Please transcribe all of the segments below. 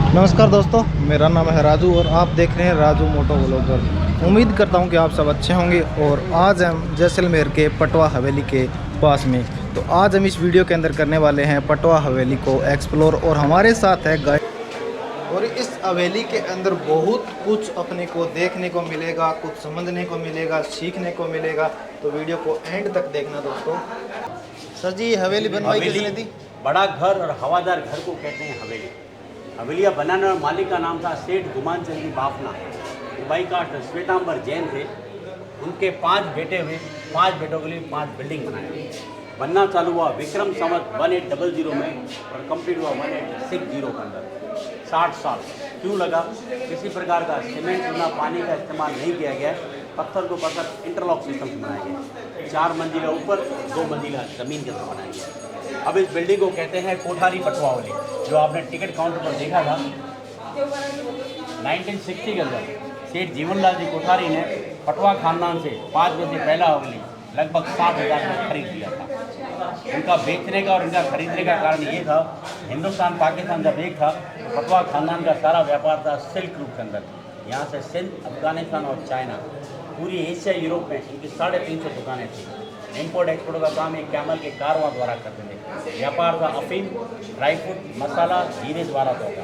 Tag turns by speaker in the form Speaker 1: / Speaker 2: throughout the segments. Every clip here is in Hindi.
Speaker 1: नमस्कार दोस्तों, मेरा नाम है राजू और आप देख रहे हैं राजू मोटो व्लॉगर। उम्मीद करता हूं कि आप सब अच्छे होंगे। और आज हम जैसलमेर के पटवा हवेली के पास में, तो आज हम इस वीडियो के अंदर करने वाले हैं पटवा हवेली को एक्सप्लोर। और हमारे साथ है गाइड। और इस हवेली के अंदर बहुत कुछ अपने को देखने को मिलेगा, कुछ समझने को मिलेगा, सीखने को मिलेगा। तो वीडियो को एंड तक देखना दोस्तों। सर जी, हवेली बनवाई किसने थी?
Speaker 2: बड़ा घर और हवादार घर को कहते हैं हवेली। हवेलियाँ बनाने वाले मालिक का नाम था सेठ गुमान चंद जी बाफना। दुबई का श्वेतांबर जैन थे। उनके 5 बेटे हुए, 5 बेटों के लिए 5 बिल्डिंग बनाए। बनना चालू हुआ विक्रम संवत 1800 में और कंप्लीट हुआ 1860 के अंदर। 60 साल क्यों लगा? किसी प्रकार का सीमेंट चूना पानी का इस्तेमाल नहीं किया गया। पत्थर को पत्थर इंटरलॉक सिस्टम से बनाया गया। 4 मंजिला ऊपर, 2 मंजिला ज़मीन के अंदर बनाया गया। अब इस बिल्डिंग को कहते हैं कोठारी पटवा वाली, जो आपने टिकट काउंटर पर देखा था। 1960 के अंदर सेठ जीवनलाल जी कोठारी ने पटवा खानदान से 5 बजे पहला हवेली लगभग 60,000 में खरीद लिया था। उनका बेचने का और इनका खरीदने का कारण ये था, हिंदुस्तान पाकिस्तान जब एक था, पटवा खानदान का सारा व्यापार था सिल्क रूट के अंदर। यहाँ से सिंध, अफगानिस्तान और चाइना, पूरी एशिया यूरोप में इनकी 350 दुकानें थी। इम्पोर्ट एक्सपोर्ट का काम एक कैमल के कारवां द्वारा करते थे। व्यापार था अफीम, ड्राई फ्रूट, मसाला, हीरे द्वारा होता।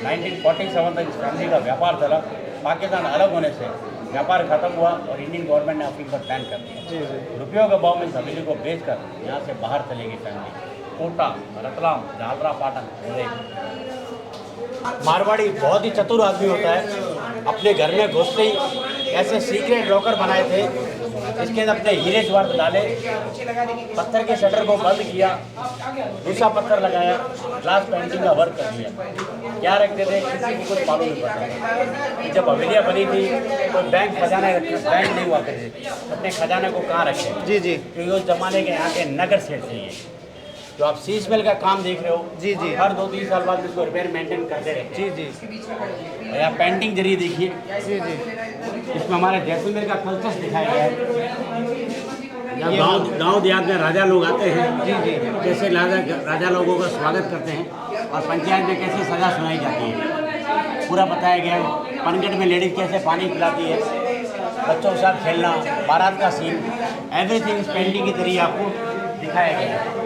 Speaker 2: 1947 तक इस फैमिली का व्यापार चला। पाकिस्तान अलग होने से व्यापार खत्म हुआ और इंडियन गवर्नमेंट ने अफीम पर बैन कर दिया। रुपयों के भाव में इस हवेली को बेचकर यहाँ से बाहर चली गई फैमिली। कोटा, रतलाम, झालरा, पाटन। मारवाड़ी बहुत ही चतुर आदमी होता है। अपने घर में घुसते ही ऐसे सीक्रेट लॉकर बनाए थे, इसके अंदर अपने हीरे ज्वार डाले, पत्थर के शटर को बंद किया, दूसरा पत्थर लगाया, ग्लास पेंटिंग का वर्क कर दिया। क्या रखते थे किसी को कुछ मालूम नहीं पड़ता। जब हवेलियाँ बनी थी तो बैंक खजाने बैंक नहीं हुआ करते थे। अपने खजाने को कहाँ रखे?
Speaker 1: जी जी,
Speaker 2: क्योंकि उस जमाने के यहाँ के नगर सेठ थे ये। जो आप शीश मेल का काम देख रहे हो,
Speaker 1: जी जी,
Speaker 2: हर 2-3 साल बाद इसको रिपेयर मेंटेन करते रहते हैं।
Speaker 1: जी जी,
Speaker 2: और यहाँ पेंटिंग जरिए देखिए,
Speaker 1: जी जी,
Speaker 2: इसमें हमारे जैसलमेर का कल्चर दिखाया गया है। यहाँ गाँव देहात में राजा लोग आते हैं,
Speaker 1: जी जी,
Speaker 2: कैसे राजा लोगों का स्वागत करते हैं और पंचायत में कैसे सजा सुनाई जाती है, पूरा बताया गया है। पनघट में लेडीज कैसे पानी पिलाती है, बच्चों के साथ खेलना, बारात का सीन, एवरीथिंग इस पेंटिंग के जरिए आपको दिखाया गया है।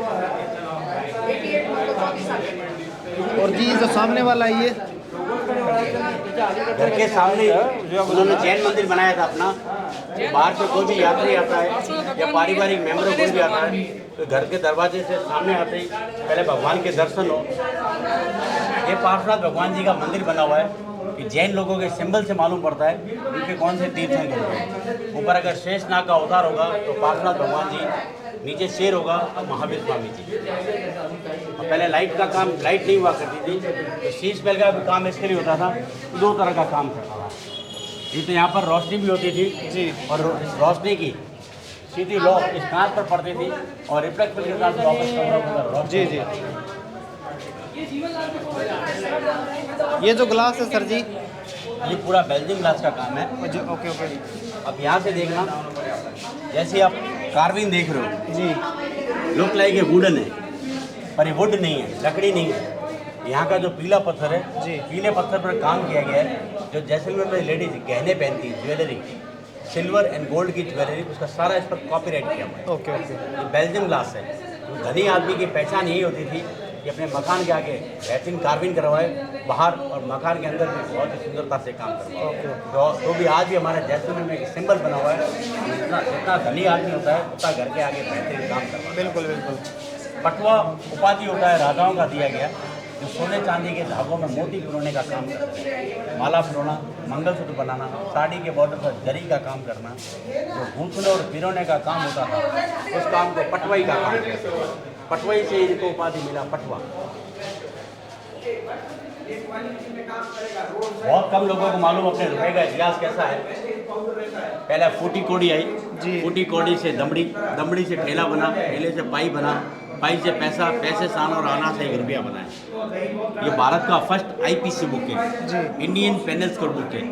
Speaker 1: और जी जो सामने वाला है ये
Speaker 2: घर के सामने उन्होंने जैन मंदिर बनाया था अपना। बाहर से कोई भी यात्री आता है या पारिवारिक मेंबर कोई भी आता है तो घर के दरवाजे से सामने आते ही पहले भगवान के दर्शन हो। ये पार्श्वनाथ भगवान जी का मंदिर बना हुआ है कि जैन लोगों के सिंबल से मालूम पड़ता है उनके कौन से तीर्थंकर हैं। ऊपर अगर शेषनाग का अवतार होगा तो पार्श्वनाथ भगवान जी, नीचे शेर होगा तो महावीर स्वामी जी। और पहले लाइट का काम, लाइट नहीं हुआ करती थी तो शीश बेल का भी काम इसके लिए होता था। 2 तरह का काम करता था। ये तो यहाँ पर रोशनी भी होती थी
Speaker 1: जी, और
Speaker 2: रोशनी की सीधी लौ इस कांच पर पड़ती थी और रिफ्लेक्टर के साथ वापस कमरा।
Speaker 1: जी जी, ये जो ग्लास है सर जी,
Speaker 2: ये पूरा बेल्जियम ग्लास का काम है।
Speaker 1: ओके ओके
Speaker 2: अब यहाँ से देखना, जैसे आप कार्विंग देख रहे हो
Speaker 1: जी,
Speaker 2: लुक लाइक ए वुडन है, पर ये वुड नहीं है, लकड़ी नहीं है। यहाँ का जो पीला पत्थर है
Speaker 1: जी,
Speaker 2: पीले पत्थर पर काम किया गया है। जो जैसलमेर में लेडीज गहने पहनती है, ज्वेलरी, सिल्वर एंड गोल्ड की ज्वेलरी, उसका सारा इस पर कॉपीराइट किया हुआ है।
Speaker 1: ओके ओके,
Speaker 2: ये बेल्जियम ग्लास है। तो धनी आदमी की पहचान यही होती थी कि अपने मकान के आगे बेहतरीन कार्विंग करवाए, बाहर और मकान के अंदर भी बहुत ही सुंदरता से काम करवाए। तो भी आज भी हमारे जैसलमेर में एक सिंबल बना हुआ है। जितना धनी आदमी होता है उतना घर के आगे बेहतरीन काम करवाए।
Speaker 1: बिल्कुल बिल्कुल।
Speaker 2: पटवा उपाधि होता है राजाओं का दिया गया, जो सोने चांदी के धागों में मोती पिरोने का काम करते हैं। माला पिरोना, मंगलसूत्र बनाना, साड़ी के बॉर्डर पर जरी का काम करना, जो गूंथने और पिरोने का काम होता था उस काम को पटवाई का काम कहते हैं। पटवाई से इनको उपाधि मिला पटवा। बहुत कम लोगों को मालूम अपने रुपए का इतिहास कैसा है। पहले फूटी कोड़ी आई
Speaker 1: जी,
Speaker 2: फूटी कोड़ी से दमड़ी, दमड़ी से ठेला बना, ठेले से पाई बना, पाई से पैसा, पैसे से आना और आना से 1 रुपया बनाए। ये भारत का फर्स्ट आईपीसी बुक है
Speaker 1: जी,
Speaker 2: इंडियन पेनल कोड बुक है।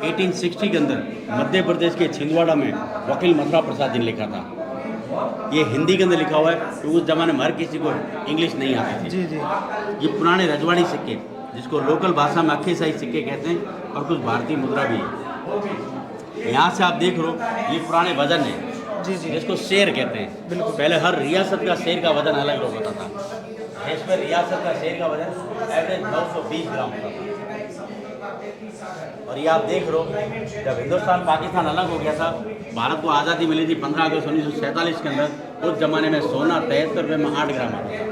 Speaker 2: 1860 के अंदर मध्य प्रदेश के छिंदवाड़ा में वकील मथुरा प्रसाद जी ने लिखा था। ये हिंदी के अंदर लिखा हुआ है, तो उस जमाने में हर किसी को इंग्लिश नहीं आती थी।
Speaker 1: जी जी,
Speaker 2: ये पुराने रजवाड़ी सिक्के जिसको लोकल भाषा में अक्खी सही सिक्के कहते हैं, और कुछ भारतीय मुद्रा भी है। यहाँ से आप देख लो ये पुराने वजन है
Speaker 1: जी जी
Speaker 2: जिसको शेर कहते हैं।
Speaker 1: बिल्कुल।
Speaker 2: पहले हर रियासत का शेर का वजन अलग होता था। देश में रियासत का शेर का वजन एवरेज 920 ग्राम होता था। और ये आप देख लो जब हिंदुस्तान पाकिस्तान अलग हो गया था, भारत को आज़ादी मिली थी 15 अगस्त 1947 के अंदर, उस जमाने में सोना 73 रुपये में 8 ग्राम आता था।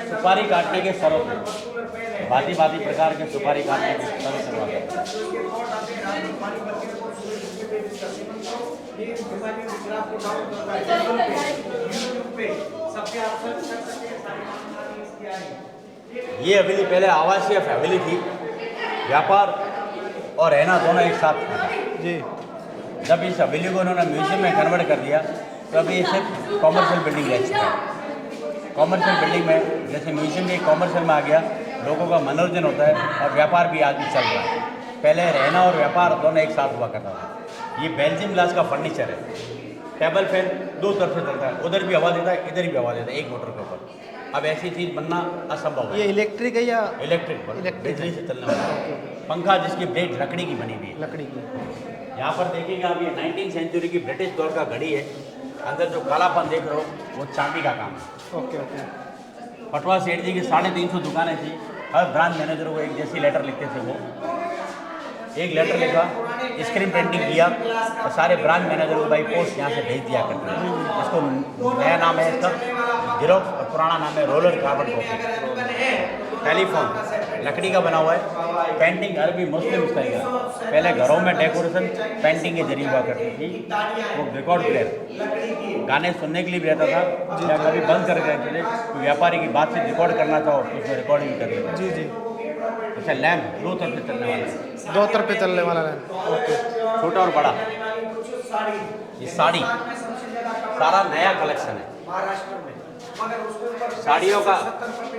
Speaker 2: सुपारी काटने के सरों पे भांति भांति प्रकार के सुपारी काटने के सरों करवाते ये हवेली पहले आवासीय हवेली थी, व्यापार और रहना दोनों एक साथ था
Speaker 1: जी।
Speaker 2: जब इस हवेली को उन्होंने म्यूजियम में कन्वर्ट कर दिया तो अभी ये सिर्फ कॉमर्शियल बिल्डिंग रह चुका है। कॉमर्शियल बिल्डिंग में जैसे म्यूजियम भी कॉमर्शियल में आ गया, लोगों का मनोरंजन होता है और व्यापार भी आगे चल रहा है। पहले रहना और व्यापार दोनों एक साथ हुआ करता था। ये बेल्जियम ग्लास का फर्नीचर है। टेबल फैन दो तरफ से चलता है, उधर भी हवा देता है, इधर भी हवा देता है, एक मोटर के ऊपर। अब ऐसी चीज़ बनना असंभव है।
Speaker 1: ये इलेक्ट्रिक है या
Speaker 2: इलेक्ट्रिक बिजली से चलने वाला पंखा जिसकी ब्लेड लकड़ी की बनी हुई है।
Speaker 1: लकड़ी की?
Speaker 2: यहाँ पर देखेंगे आप, ये 19वीं सेंचुरी की ब्रिटिश दौर का घड़ी है। अंदर जो कालापन देख रहे हो वो चांदी का काम है।
Speaker 1: Okay okay.
Speaker 2: पटवा सेठ जी की 350 दुकानें थी। हर ब्रांच मैनेजर को एक जैसी लेटर लिखते थे। वो एक लेटर लिखा, स्क्रीन प्रिंटिंग किया और सारे ब्रांच मैनेजर को बाई पोस्ट यहाँ से भेज दिया करते हैं। इसको नया नाम है इसका जेरोक्स और पुराना नाम है रोलर कार्बन कॉपी। टेलीफोन लकड़ी का बना हुआ है। पेंटिंग अरबी मुस्लिम स्टाइल का। पहले घरों में डेकोरेशन पेंटिंग के जरिए हुआ करती थी। वो रिकॉर्ड प्लेयर गाने सुनने के लिए भी रहता था, या कभी बंद कर देते थे तो व्यापारी की बातचीत रिकॉर्ड करना चाहो तो उसमें रिकॉर्डिंग कर लेते।
Speaker 1: जी जी।
Speaker 2: अच्छा, लैम्प दो तरफ से चलने वाला है।
Speaker 1: दो तरफ पे चलने वाला लैंप। ओके।
Speaker 2: छोटा और बड़ा। ये साड़ी सारा नया कलेक्शन है। साड़ियों का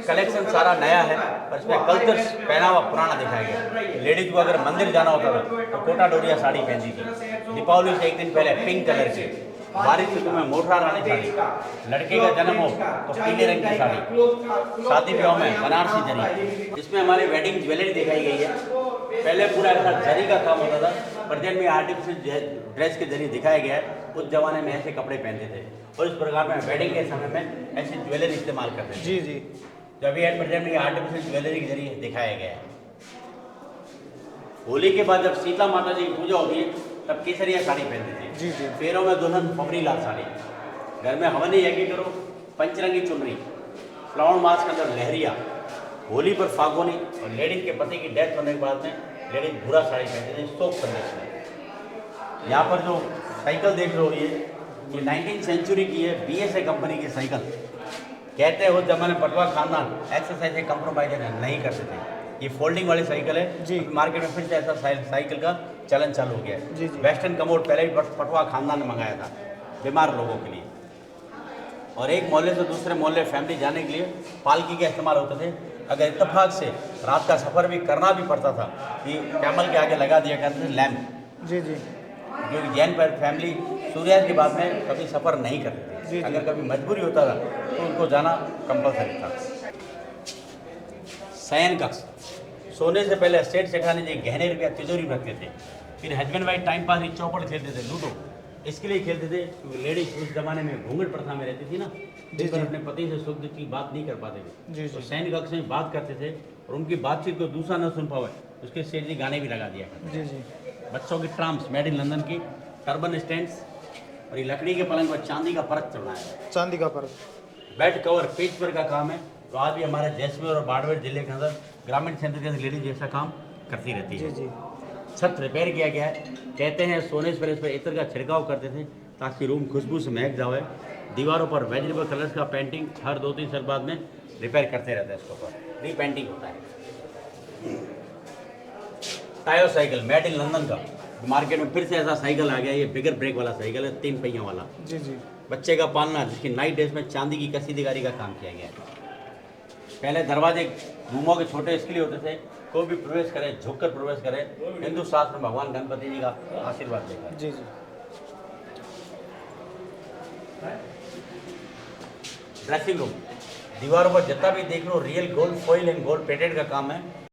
Speaker 2: कलेक्शन सारा नया है और इसमें कल्चर पहनावा पुराना दिखाया गया। लेडीज को अगर मंदिर जाना होता था तो कोटा डोरिया साड़ी पहनती थी। दीपावली से एक दिन पहले पिंक कलर की, बारिश ऋतु में मोटरा रानी साड़ी, लड़के का जन्म हो तो पीले रंग की साड़ी, शादी ब्याह में बनारसी जरी। इसमें हमारी वेडिंग ज्वेलरी दिखाई गई है। पहले पूरा ऐसा जरी का काम होता था, प्रेजेंट में आर्टिफिशियल ड्रेस के जरिए दिखाया गया है। उस जमाने में ऐसे कपड़े पहनते थे और इस प्रकार में वेडिंग के समय में ऐसी ज्वेलरी इस्तेमाल करते थे।
Speaker 1: जी जी।
Speaker 2: जब ये प्रेजेंट में आर्टिफिशियल ज्वेलरी के जरिए दिखाया गया है। होली के बाद जब शीतला माता जी की पूजा होती है तब केसरिया साड़ी पहनते थे।
Speaker 1: जी जी।
Speaker 2: पैरों में दुल्हन फबरी लाल साड़ी, घर में हवन यज्ञ करो पंचरंगी चुनरी, श्रावण मास के अंदर लहरिया, होली पर फागोनी, और लेडीज के पति की डेथ होने के बाद में लेडीज भूरा साड़ी पहनते थे शोक संदेश में। यहाँ पर जो साइकिल देख रहे हो ये 19वीं सेंचुरी की है, BSA कंपनी की साइकिल। कहते हैं उस जमाने पटवा खानदान एक्सरसाइज से कम्प्रोमाइज नहीं करते थे। ये फोल्डिंग वाली साइकिल है जी। मार्केट में फिर से ऐसा साइकिल का चलन चालू हो गया है जी जी। वेस्टर्न कमोड पहले भी पटवा खानदान ने मंगाया था बीमार लोगों के लिए। और एक मोहल्ले से दूसरे मोहल्ले फैमिली जाने के लिए पालकी का इस्तेमाल होते थे। अगर इत्तेफाक से रात का सफ़र भी करना भी पड़ता था कि कैमल के आगे लगा दिया करते थे लैम्प। जी जी। क्योंकि जैन पर फैमिली सूर्यास्त के बाद में कभी सफ़र नहीं करते थे। अगर कभी मजबूरी होता था तो उनको जाना कंपलसरी था। शयन कक्ष, सोने से पहले सेठ सेठानी जी गहने रुपया तिजोरी में रखते थे। फिर हस्बैंड वाइफ टाइम पास चौपड़ खेलते थे, लूडो इसके लिए खेलते थे क्योंकि लेडीज उस जमाने में घूंघट प्रथा में रहती थी ना, जिस पर अपने पति से सुख दुख की बात नहीं कर पाते थे। तो शयन कक्ष में बात करते थे और उनकी बातचीत को दूसरा न सुन पाए उसके सेठ जी गाने भी लगा दिया करते। जी जी। बच्चों की ट्राम्स मेड इन लंदन की, टर्बन स्टैंड्स, और ये लकड़ी के पलंग पर चांदी का परत चढ़ना है। चांदी का परत। बेड कवर पेज पर का काम है। तो आज भी हमारे जैसलमेर और बाड़मेर जिले के अंदर ग्रामीण क्षेत्र के लेडीज ऐसा काम करती रहती है। जी जी। छत रिपेयर किया गया है। कहते हैं सोने से पहले इस पर इत्र का छिड़काव करते थे ताकि रूम खुशबू से महक जाए। दीवारों पर वेजिटेबल कलर्स का पेंटिंग हर 2-3 साल बाद में रिपेयर करते रहते हैं। इसके ऊपर रीपेंटिंग होता है। टायो साइकिल मेड इन लंदन का, मार्केट में फिर से ऐसा साइकिल आ गया। ये बिगर ब्रेक वाला साइकिल है, 3 पहियों वाला। जी जी। बच्चे का पालना जिसकी नाइट ड्रेस में चांदी की कसी दिगारी का काम किया गया है। पहले दरवाजे रूमों के छोटे इसके लिए होते थे कोई भी प्रवेश करे झुक कर प्रवेश करे, हिंदू शास्त्र में भगवान गणपति जी का आशीर्वाद देकर। जी जी। ड्रेसिंग रूम, दीवारों पर जितना भी देख लो real gold foil and gold plated का काम है।